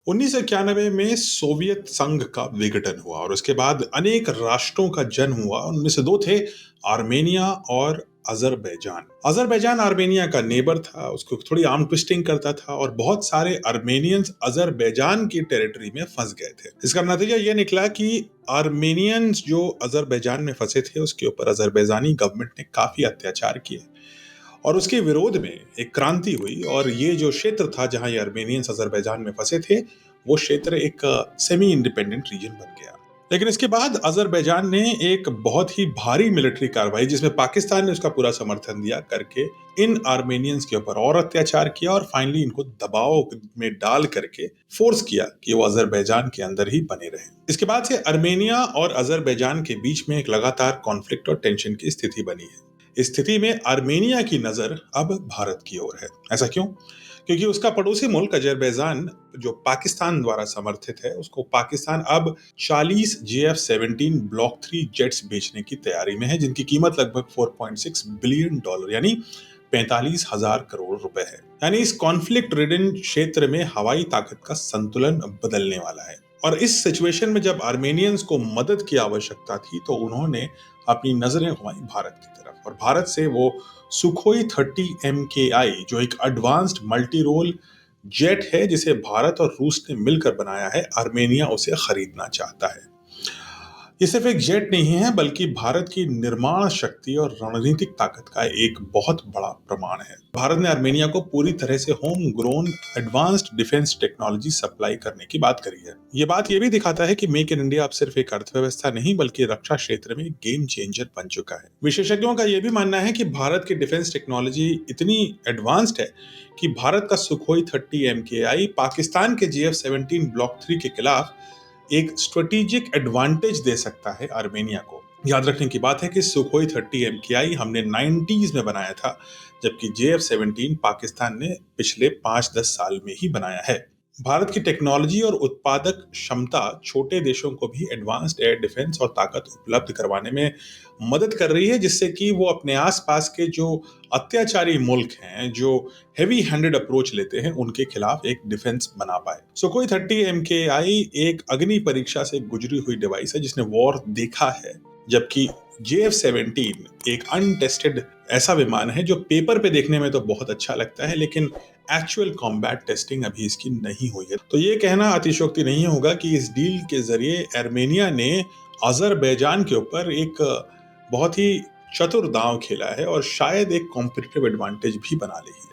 1991 में सोवियत संघ का विघटन हुआ और उसके बाद अनेक राष्ट्रों का जन्म हुआ। उनमें से दो थे, आर्मेनिया और अजरबैजान। अजरबैजान आर्मेनिया का नेबर था, उसको थोड़ी आर्म ट्विस्टिंग करता था और बहुत सारे आर्मेनियंस अजरबैजान की टेरिटरी में फंस गए थे। इसका नतीजा ये निकला कि आर्मेनियंस जो अजरबैजान में फंसे थे उसके ऊपर अजरबैजानी गवर्नमेंट ने काफी अत्याचार किए और उसके विरोध में एक क्रांति हुई और ये जो क्षेत्र था जहां ये आर्मेनियंस अजरबैजान में फंसे थे, वो क्षेत्र एक सेमी इंडिपेंडेंट रीजन बन गया। लेकिन इसके बाद अजरबैजान ने एक बहुत ही भारी मिलिट्री कार्रवाई, जिसमें पाकिस्तान ने उसका पूरा समर्थन दिया, करके इन आर्मेनियंस के ऊपर और अत्याचार किया और फाइनली इनको दबाव में डाल करके फोर्स किया कि वो अजरबैजान के अंदर ही बने रहे। इसके बाद से आर्मेनिया और अजरबैजान के बीच में एक लगातार कॉन्फ्लिक्ट और टेंशन की स्थिति बनी है। इस स्थिति में आर्मेनिया की नजर अब भारत की ओर है। ऐसा क्यों? क्योंकि उसका पड़ोसी मुल्क अजरबैजान, जो पाकिस्तान द्वारा समर्थित है, उसको पाकिस्तान अब 40 JF-17 ब्लॉक 3 जेट्स बेचने की तैयारी में है, जिनकी कीमत लगभग $4.6 बिलियन यानी 45,000 करोड़ रुपए है। यानी इस कॉन्फ्लिक्ट रिडन क्षेत्र में हवाई ताकत का संतुलन बदलने वाला है। और इस सिचुएशन में जब आर्मेनियंस को मदद की आवश्यकता थी तो उन्होंने अपनी नजरें घुमाई भारत की तरफ और भारत से वो सुखोई 30 MKI, जो एक एडवांस्ड मल्टी रोल जेट है जिसे भारत और रूस ने मिलकर बनाया है, आर्मेनिया उसे खरीदना चाहता है। ये सिर्फ एक जेट नहीं है, बल्कि भारत की निर्माण शक्ति और रणनीतिक ताकत का एक बहुत बड़ा प्रमाण है। भारत ने आर्मेनिया को पूरी तरह से home grown advanced defence technology supply करने की बात करी है। ये बात ये भी दिखाता है कि मेक इन इंडिया अब सिर्फ एक अर्थव्यवस्था नहीं, बल्कि रक्षा क्षेत्र में गेम चेंजर बन चुका है। विशेषज्ञों का यह भी मानना है कि भारत की डिफेंस टेक्नोलॉजी इतनी एडवांस्ड है कि भारत का सुखोई 30 MKI पाकिस्तान के JF-17 ब्लॉक 3 के खिलाफ एक स्ट्रेटेजिक एडवांटेज दे सकता है आर्मेनिया को। याद रखने की बात है कि सुखोई 30 MKI हमने 90s में बनाया था, जबकि JF-17 पाकिस्तान ने पिछले 5-10 साल में ही बनाया है। भारत की टेक्नोलॉजी और उत्पादक क्षमता छोटे देशों को भी एडवांस्ड एयर डिफेंस और ताकत उपलब्ध करवाने में मदद कर रही है, जिससे कि वो अपने आसपास के जो अत्याचारी मुल्क हैं, जो हेवी हैंडेड अप्रोच लेते हैं, उनके खिलाफ एक डिफेंस बना पाए। सुखोई 30 MKI एक अग्नि परीक्षा से गुजरी हुई डिवाइस है जिसने वॉर देखा है, जबकि JF-17 एक अनटेस्टेड ऐसा विमान है जो पेपर पे देखने में तो बहुत अच्छा लगता है, लेकिन एक्चुअल कॉम्बैट टेस्टिंग अभी इसकी नहीं हुई है। तो ये कहना अतिशयोक्ति नहीं होगा कि इस डील के जरिए आर्मेनिया ने अजरबैजान के ऊपर एक बहुत ही चतुर दांव खेला है और शायद एक कॉम्पिटिटिव एडवांटेज भी बना ली है।